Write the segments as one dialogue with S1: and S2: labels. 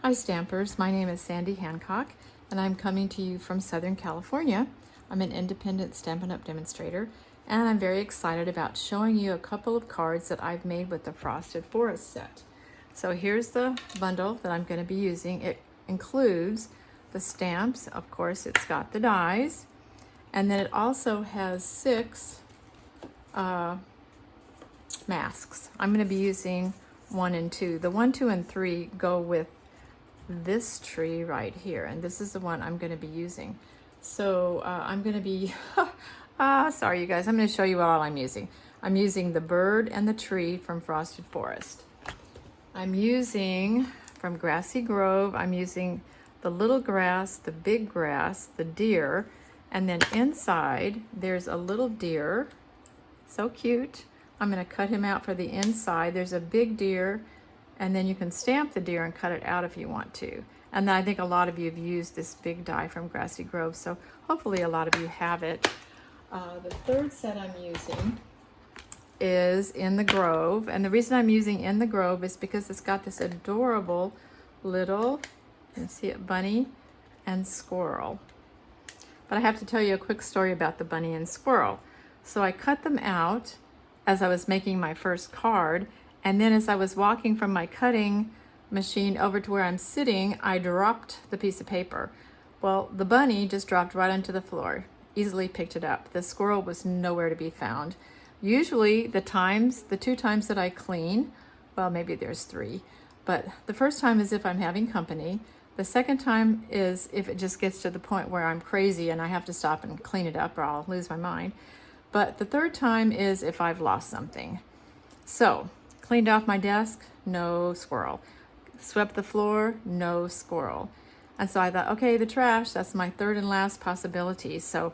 S1: Hi Stampers, my name is Sandy Hancock and I'm coming to you from Southern California. I'm an independent Stampin' Up! Demonstrator and I'm very excited about showing you a couple of cards that I've made with the Frosted Forest set. So here's the bundle that I'm going to be using. It includes the stamps, of course it's got the dies, and then it also has 6 masks. I'm going to be using 1 and 2. The 1, 2, and 3 go with this tree right here, and this is the one I'm going to be using. So I'm going to be sorry you guys, I'm going to show you what all I'm using. I'm using the bird and the tree from Frosted Forest. I'm using from Grassy Grove, I'm using the little grass, the big grass, the deer, and then inside there's a little deer, so cute. I'm going to cut him out for the inside. There's a big deer, and then you can stamp the deer and cut it out if you want to. And I think a lot of you have used this big die from Grassy Grove, so hopefully a lot of you have it. The third set I'm using is In the Grove, and the reason I'm using In the Grove is because it's got this adorable little, you can see it, bunny and squirrel. But I have to tell you a quick story about the bunny and squirrel. So I cut them out as I was making my first card, and then as I was walking from my cutting machine over to where I'm sitting, I dropped the piece of paper. Well, the bunny just dropped right onto the floor, easily picked it up. The squirrel was nowhere to be found. Usually the 2 times that I clean, well, maybe there's 3, but the first time is if I'm having company. The second time is if it just gets to the point where I'm crazy and I have to stop and clean it up or I'll lose my mind. But the third time is if I've lost something. So, cleaned off my desk, no squirrel. Swept the floor, no squirrel. And so I thought, okay, the trash, that's my third and last possibility. So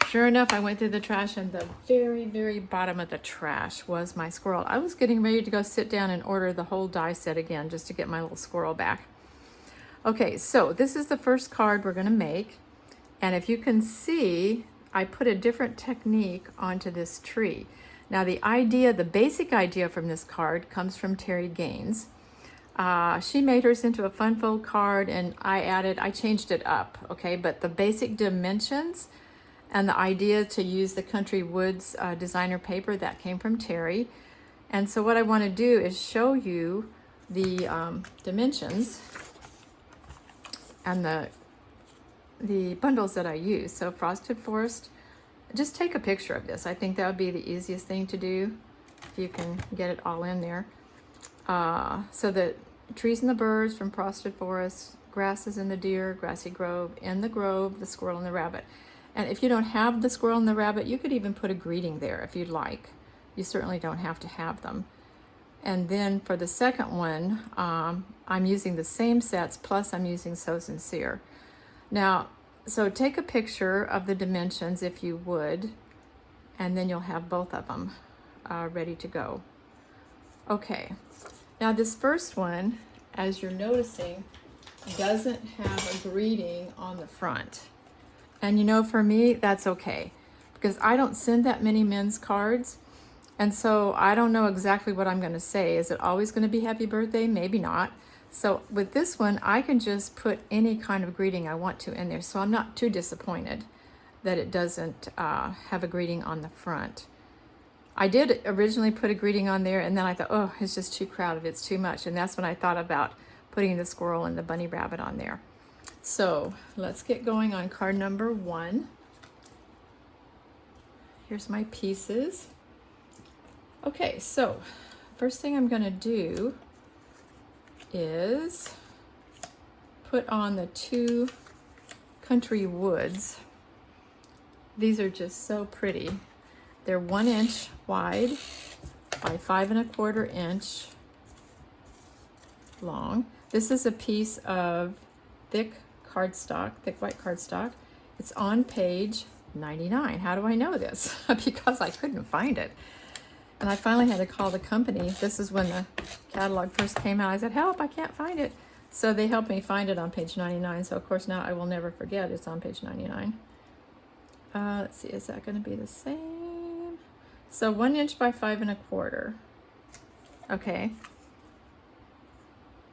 S1: sure enough, I went through the trash, and the very, very bottom of the trash was my squirrel. I was getting ready to go sit down and order the whole die set again just to get my little squirrel back. Okay, so this is the first card we're gonna make. And if you can see, I put a different technique onto this tree. Now the basic idea from this card comes from Terry Gaines. She made hers into a fun fold card, and I changed it up, okay? But the basic dimensions and the idea to use the Country Woods designer paper, that came from Terry. And so what I want to do is show you the dimensions and the bundles that I use. So Frosted Forest, just take a picture of this. I think that would be the easiest thing to do if you can get it all in there. So the trees and the birds from Frosted Forest, grasses and the deer, Grassy Grove, In the Grove, the squirrel and the rabbit. And if you don't have the squirrel and the rabbit, you could even put a greeting there if you'd like. You certainly don't have to have them. And then for the second one, I'm using the same sets, plus I'm using So Sincere. Now, so take a picture of the dimensions if you would, and then you'll have both of them ready to go. Okay, now this first one, as you're noticing, doesn't have a greeting on the front. And you know, for me, that's okay, because I don't send that many men's cards, and so I don't know exactly what I'm gonna say. Is it always gonna be happy birthday? Maybe not. So with this one, I can just put any kind of greeting I want to in there, so I'm not too disappointed that it doesn't have a greeting on the front. I did originally put a greeting on there, and then I thought, oh, it's just too crowded, it's too much, and that's when I thought about putting the squirrel and the bunny rabbit on there. So let's get going on card number 1. Here's my pieces. Okay, so first thing I'm gonna do is put on the 2 Country Woods. These are just so pretty. They're 1 inch wide by 5 1/4 inch long. This is a piece of thick cardstock, thick white cardstock. It's on page 99. How do I know this? Because I couldn't find it. And I finally had to call the company. This is when the catalog first came out. I said, help, I can't find it. So they helped me find it on page 99. So of course now I will never forget it's on page 99. Let's see, is that gonna be the same? So 1 inch by 5 1/4. Okay.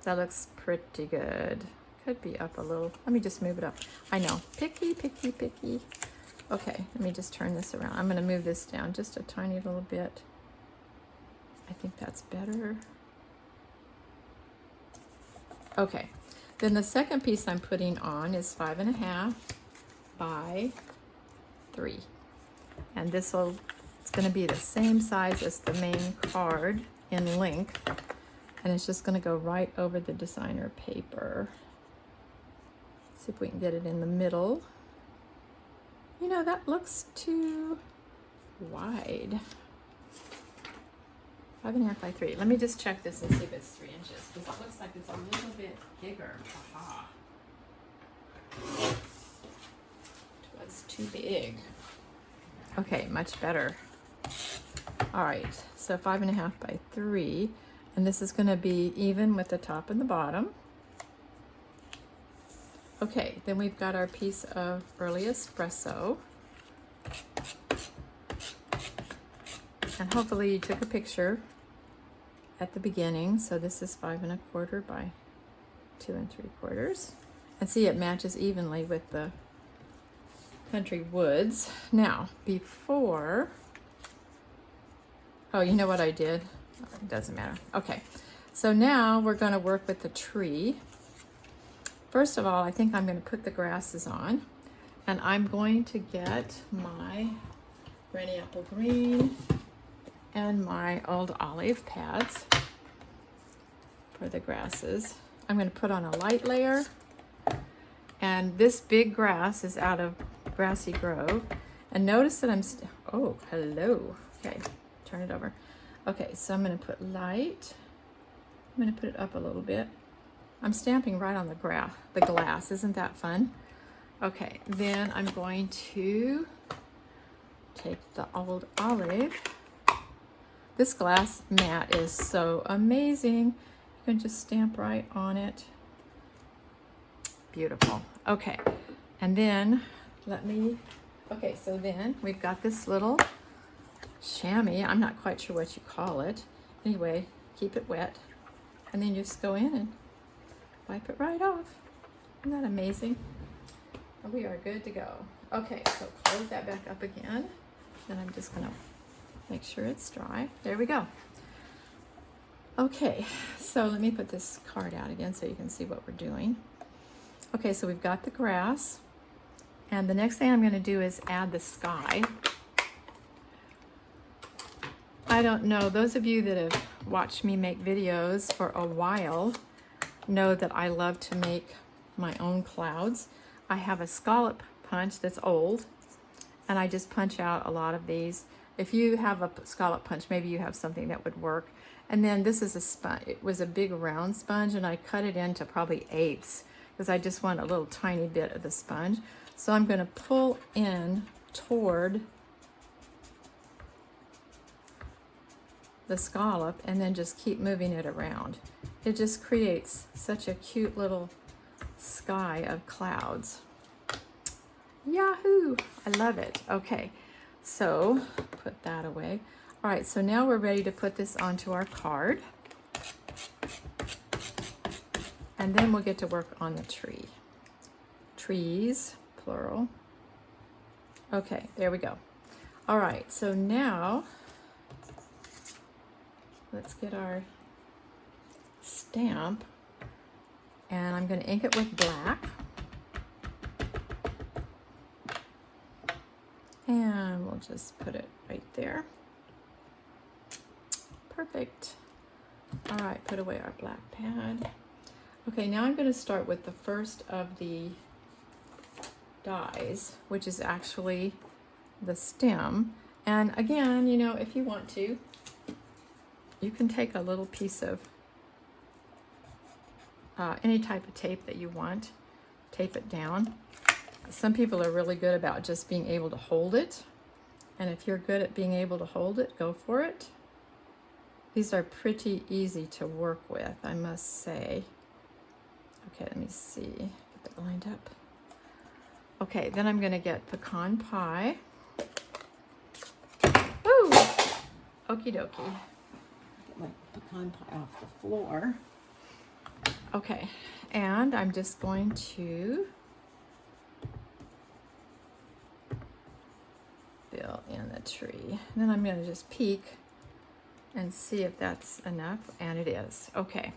S1: That looks pretty good. Could be up a little. Let me just move it up. I know, picky, picky, picky. Okay, let me just turn this around. I'm gonna move this down just a tiny little bit. I think that's better. Okay, then the second piece I'm putting on is 5.5 by 3. And it's gonna be the same size as the main card in length. And it's just gonna go right over the designer paper. See if we can get it in the middle. You know, that looks too wide. 5.5 by 3. Let me just check this and see if it's 3 inches, because it looks like it's a little bit bigger. Aha. It was too big. Okay, much better. All right, so 5.5 by 3, and this is gonna be even with the top and the bottom. Okay, then we've got our piece of early espresso. And hopefully you took a picture at the beginning. So this is 5.25 by 2 3/4. And see, it matches evenly with the country woods. Now, before, oh, you know what I did? It doesn't matter. Okay, so now we're gonna work with the tree. First of all, I think I'm going to put the grasses on, and I'm going to get my Granny Apple Green and my old olive pads for the grasses. I'm going to put on a light layer, and this big grass is out of Grassy Grove. And notice that oh, hello. Okay, turn it over. Okay, so I'm going to put light. I'm going to put it up a little bit. I'm stamping right on the glass. Isn't that fun? Okay, then I'm going to take the old olive. This glass mat is so amazing. You can just stamp right on it. Beautiful. Okay, and then okay, so then we've got this little chamois. I'm not quite sure what you call it. Anyway, keep it wet. And then you just go in and wipe it right off. Isn't that amazing? We are good to go. Okay, so close that back up again. Then I'm just gonna make sure it's dry. There we go. Okay, so let me put this card out again so you can see what we're doing. Okay, so we've got the grass. And the next thing I'm gonna do is add the sky. I don't know, those of you that have watched me make videos for a while know that I love to make my own clouds. I have a scallop punch that's old, and I just punch out a lot of these. If you have a scallop punch, maybe you have something that would work. And then this is a sponge. It was a big round sponge, and I cut it into probably 1/8 because I just want a little tiny bit of the sponge. So I'm going to pull in toward the scallop and then just keep moving it around. It just creates such a cute little sky of clouds. Yahoo! I love it. Okay, so put that away. All right, so now we're ready to put this onto our card. And then we'll get to work on the tree. Trees, plural. Okay, there we go. All right, so now let's get our stamp, and I'm going to ink it with black, and we'll just put it right there. Perfect. All right, put away our black pad. Okay, now I'm going to start with the first of the dies, which is actually the stem. And again, you know, if you want to, you can take a little piece of any type of tape that you want, tape it down. Some people are really good about just being able to hold it. And if you're good at being able to hold it, go for it. These are pretty easy to work with, I must say. Okay, let me see, get that lined up. Okay, then I'm gonna get pecan pie. Woo! Okie dokie. Get my pecan pie off the floor. Okay, and I'm just going to fill in the tree. And then I'm going to just peek and see if that's enough, and it is. Okay,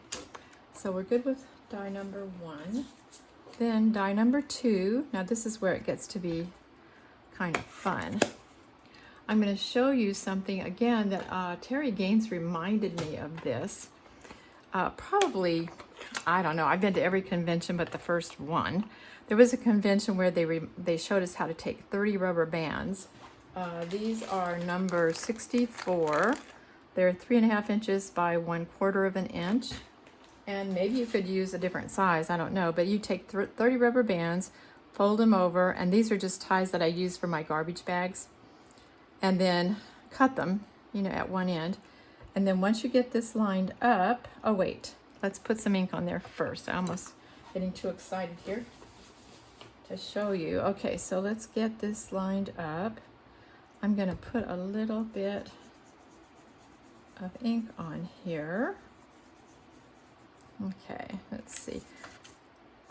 S1: so we're good with die number 1. Then die number 2, now this is where it gets to be kind of fun. I'm going to show you something again that Terry Gaines reminded me of this. Probably, I don't know, I've been to every convention but the first one. There was a convention where they showed us how to take 30 rubber bands. These are number 64. They're 3.5 inches by 1/4 of an inch. And maybe you could use a different size, I don't know. But you take 30 rubber bands, fold them over, and these are just ties that I use for my garbage bags. And then cut them, you know, at one end. And then once you get this lined up, oh wait, let's put some ink on there first. I'm almost getting too excited here to show you. Okay, so let's get this lined up. I'm gonna put a little bit of ink on here. Okay, let's see.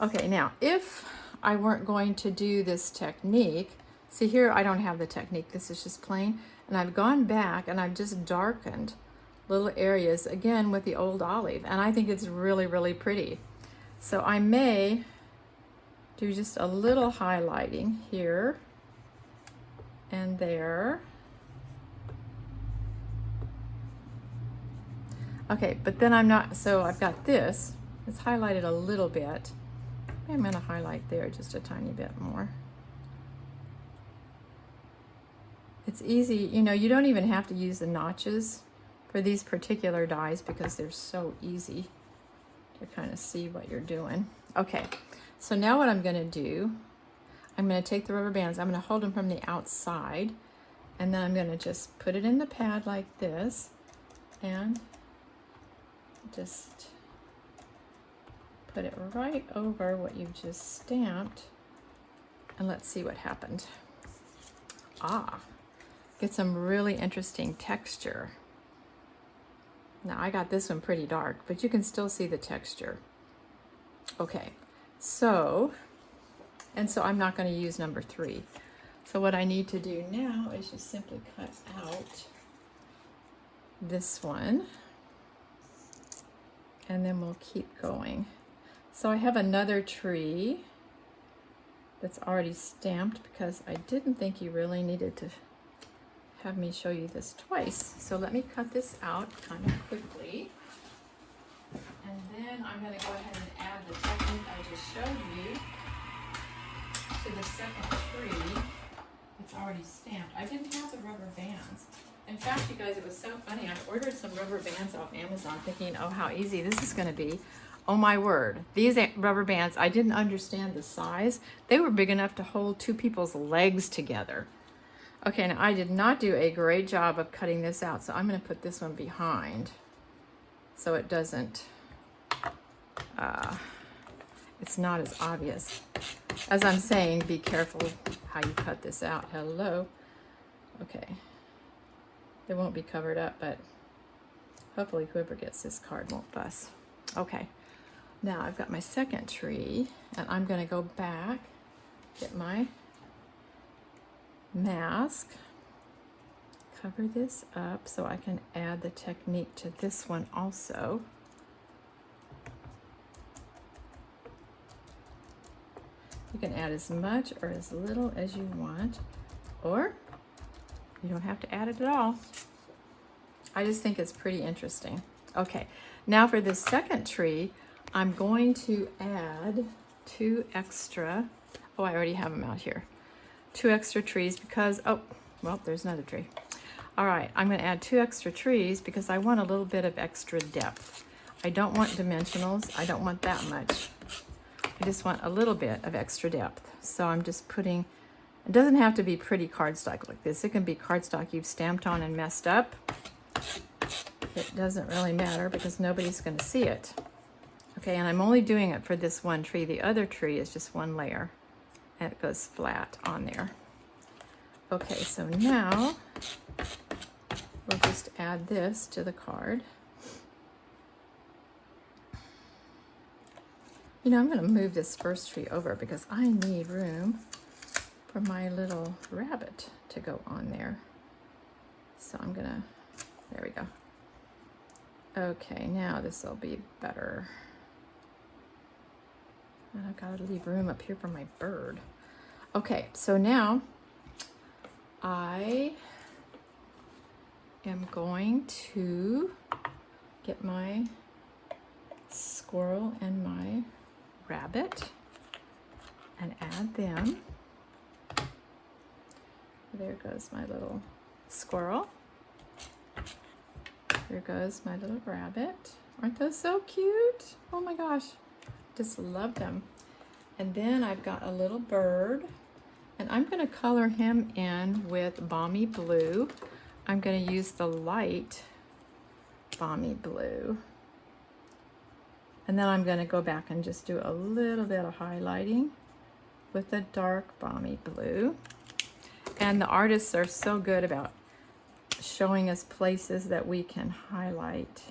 S1: Okay, now if I weren't going to do this technique, see here I don't have the technique, this is just plain, and I've gone back and I've just darkened little areas again with the old olive, and I think it's really, really pretty. So I may do just a little highlighting here and there. Okay, but then I'm not, so I've got this, it's highlighted a little bit. Maybe I'm gonna highlight there just a tiny bit more. It's easy, you know, you don't even have to use the notches for these particular dies because they're so easy to kind of see what you're doing. Okay, so now what I'm gonna do, I'm gonna take the rubber bands, I'm gonna hold them from the outside, and then I'm gonna just put it in the pad like this, and just put it right over what you've just stamped, and let's see what happened. Ah, get some really interesting texture. Now I got this one pretty dark, but you can still see the texture. Okay, so I'm not going to use number 3. So what I need to do now is just simply cut out this one, and then we'll keep going. So I have another tree that's already stamped because I didn't think you really needed to have me show you this twice. So let me cut this out kind of quickly. And then I'm going to go ahead and add the technique I just showed you to the second tree. It's already stamped. I didn't have the rubber bands. In fact, you guys, it was so funny. I ordered some rubber bands off Amazon thinking, oh, how easy this is going to be. Oh my word. These rubber bands, I didn't understand the size. They were big enough to hold 2 people's legs together. Okay, now I did not do a great job of cutting this out, so I'm going to put this one behind so it doesn't, it's not as obvious. As I'm saying, be careful how you cut this out. Hello. Okay. They won't be covered up, but hopefully whoever gets this card won't fuss. Okay, now I've got my second tree, and I'm going to go back, get my mask, cover this up so I can add the technique to this one also. You can add as much or as little as you want, or you don't have to add it at all. I just think it's pretty interesting. Okay, now for this second tree, I'm going to add 2 extra, oh, I already have them out here. 2 extra trees because, oh, well, there's another tree. All right, I'm gonna add 2 extra trees because I want a little bit of extra depth. I don't want dimensionals, I don't want that much. I just want a little bit of extra depth. So I'm just putting, it doesn't have to be pretty cardstock like this. It can be cardstock you've stamped on and messed up. It doesn't really matter because nobody's going to see it. Okay, and I'm only doing it for this one tree. The other tree is just one layer, and it goes flat on there. Okay, so now we'll just add this to the card. You know, I'm going to move this first tree over because I need room for my little rabbit to go on there. So I'm going to, there we go. Okay, now this will be better. And I've got to leave room up here for my bird. Okay, so now I am going to get my squirrel and my rabbit and add them. There goes my little squirrel. There goes my little rabbit. Aren't those so cute? Oh my gosh, just love them. And then I've got a little bird, and I'm going to color him in with Balmy Blue. I'm going to use the light Balmy Blue. And then I'm going to go back and just do a little bit of highlighting with the dark Balmy Blue. And the artists are so good about showing us places that we can highlight.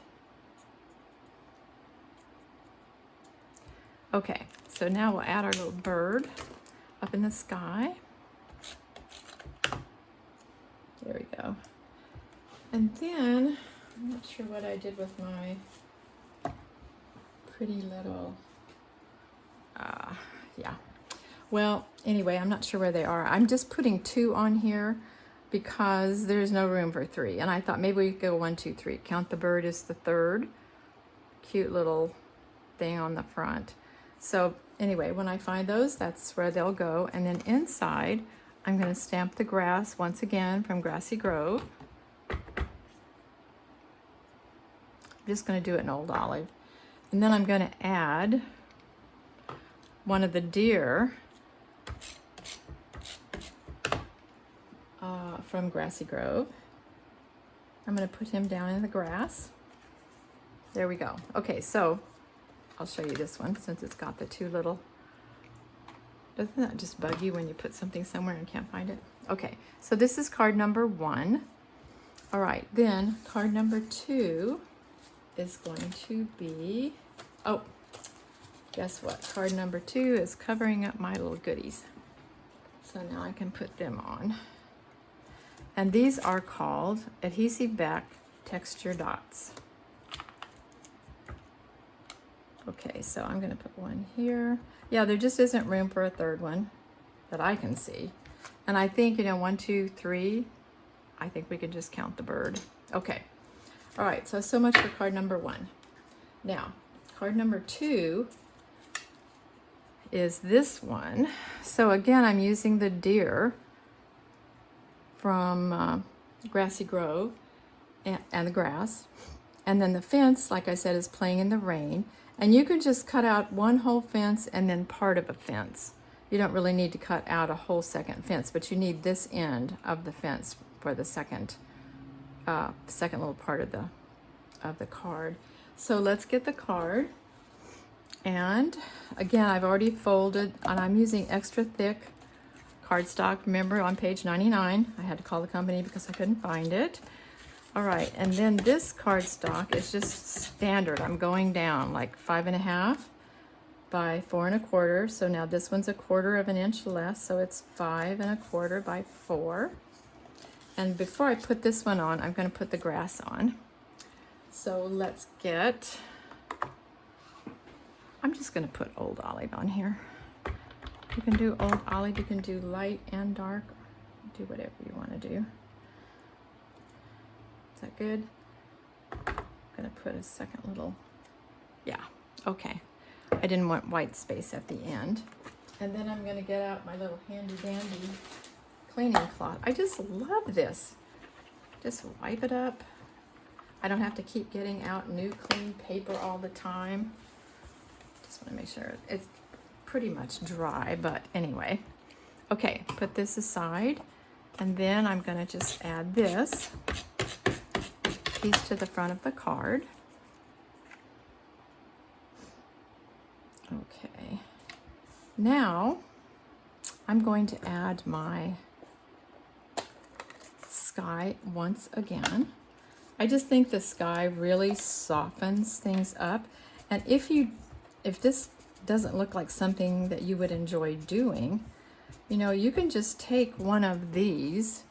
S1: Okay, so now we'll add our little bird up in the sky. There we go. And then, I'm not sure what I did with my pretty little, yeah. Well, anyway, I'm not sure where they are. I'm just putting 2 on here because there's no room for 3. And I thought maybe we could go 1, 2, 3. Count the bird is the 3rd. Cute little thing on the front. So anyway, when I find those, that's where they'll go. And then inside, I'm going to stamp the grass once again from Grassy Grove. I'm just going to do it in Old Olive. And then I'm going to add one of the deer from Grassy Grove. I'm going to put him down in the grass. There we go. Okay, so I'll show you this one since it's got the 2 little. Doesn't that just bug you when you put something somewhere and can't find it? Okay, so this is card number 1. All right, then card number 2 is going to be, oh, guess what? Card number 2 is covering up my little goodies. So now I can put them on. And these are called Adhesive Back Texture Dots. Okay, so I'm gonna put one here. Yeah, there just isn't room for a 3rd one that I can see. And I think, you know, 1, 2, 3, I think we can just count the bird. Okay, all right, so much for card number 1. Now, card number 2 is this one. So again, I'm using the deer from Grassy Grove and the grass. And then the fence, like I said, is playing in the rain. And you can just cut out one whole fence and then part of a fence. You don't really need to cut out a whole second fence, but you need this end of the fence for the second little part of the card. So let's get the card. And again, I've already folded, and I'm using extra thick cardstock. Remember, on page 99, I had to call the company because I couldn't find it. All right, and then this cardstock is just standard. I'm going down like 5.5 by 4 1/4. So now this one's 1/4 inch less, so it's 5 1/4 by 4. And before I put this one on, I'm going to put the grass on. So let's get, I'm just going to put Old Olive on here. You can do Old Olive, you can do light and dark, do whatever you want to do. Is that good? I'm going to put a second little, yeah, okay. I didn't want white space at the end. And then I'm going to get out my little handy dandy cleaning cloth. I just love this. Just wipe it up. I don't have to keep getting out new clean paper all the time. Just want to make sure it's pretty much dry, but anyway. Okay, put this aside, and then I'm going to just add this piece to the front of the card. Okay, now I'm going to add my sky once again. I just think the sky really softens things up, and if this doesn't look like something that you would enjoy doing, you know, you can just take one of these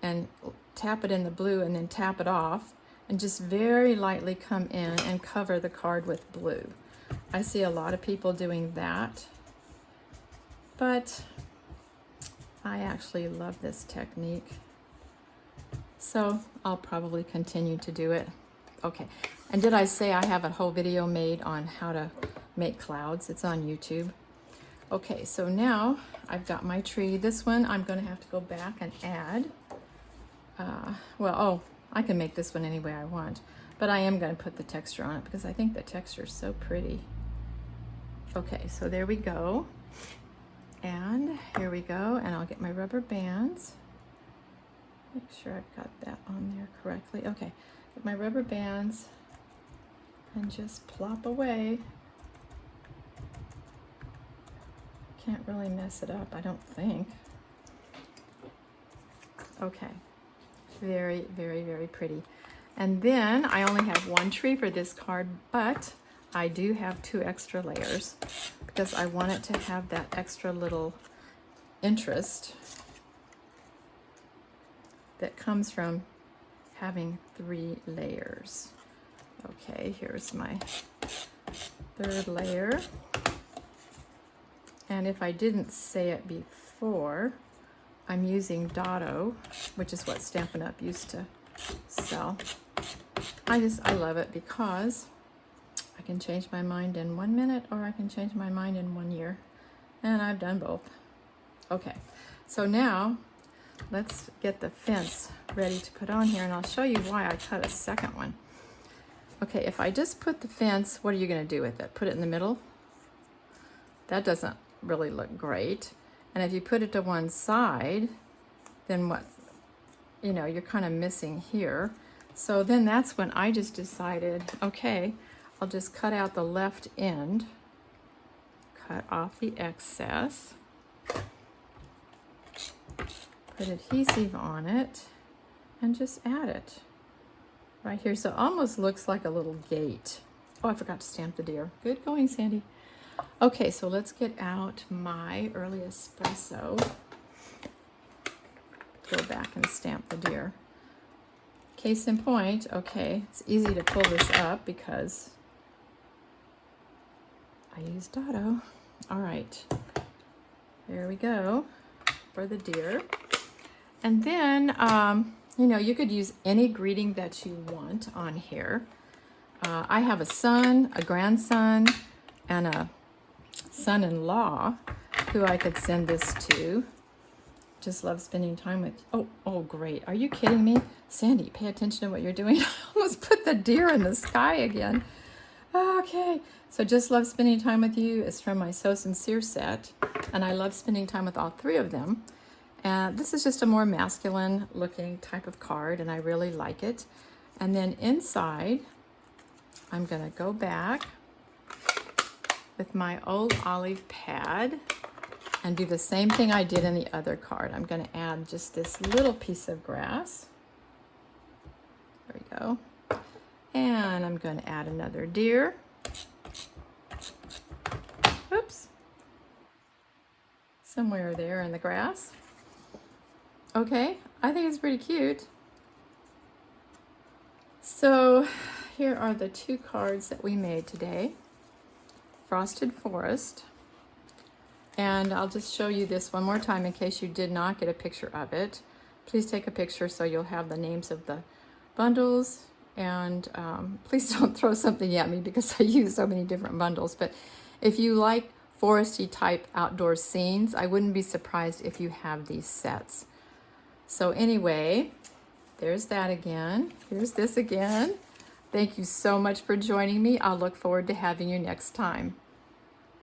S1: and tap it in the blue and then tap it off and just very lightly come in and cover the card with blue. I see a lot of people doing that, but I actually love this technique. So I'll probably continue to do it. Okay, and did I say I have a whole video made on how to make clouds? It's on YouTube. Okay, so now I've got my tree. This one I'm gonna have to go back and add. I can make this one any way I want, but I am gonna put the texture on it because I think the texture is so pretty. Okay, so there we go. And here we go, and I'll get my rubber bands. Make sure I've got that on there correctly. Okay, get my rubber bands and just plop away. Can't really mess it up, I don't think. Okay, very, very, very pretty. And then I only have one tree for this card, but I do have 2 extra layers because I want it to have that extra little interest that comes from having 3 layers. Okay, here's my 3rd layer. And if I didn't say it before, I'm using Dotto, which is what Stampin' Up! Used to sell. I love it because I can change my mind in 1 minute or I can change my mind in 1 year. And I've done both. Okay, so now let's get the fence ready to put on here, and I'll show you why I cut a second one. Okay, if I just put the fence, what are you gonna do with it? Put it in the middle? That doesn't really look great. And if you put it to one side, then what, you know, you're kind of missing here. So then that's when I just decided, okay, I'll just cut out the left end, cut off the excess, put adhesive on it, and just add it right here. So it almost looks like a little gate. Oh, I forgot to stamp the deer. Good going, Sandy. Okay, so let's get out my early espresso. Go back and stamp the deer. Case in point, okay, it's easy to pull this up because I use Dotto. All right, there we go for the deer. And then, you know, you could use any greeting that you want on here. I have a son, a grandson, and a son-in-law who I could send this to. Just love spending time with. Oh, great. Are you kidding me? Sandy, pay attention to what you're doing. I almost put the deer in the sky again. Okay, so just love spending time with you is from my So Sincere set, and I love spending time with all 3 of them. And this is just a more masculine looking type of card, and I really like it. And then inside, I'm gonna go back with my old olive pad and do the same thing I did in the other card. I'm gonna add just this little piece of grass. There we go. And I'm gonna add another deer. Oops. Somewhere there in the grass. Okay, I think it's pretty cute. So here are the 2 cards that we made today. Frosted Forest. And I'll just show you this one more time in case you did not get a picture of it. Please take a picture so you'll have the names of the bundles. And please don't throw something at me because I use so many different bundles. But if you like foresty type outdoor scenes, I wouldn't be surprised if you have these sets. So anyway, there's that again. Here's this again. Thank you so much for joining me. I'll look forward to having you next time.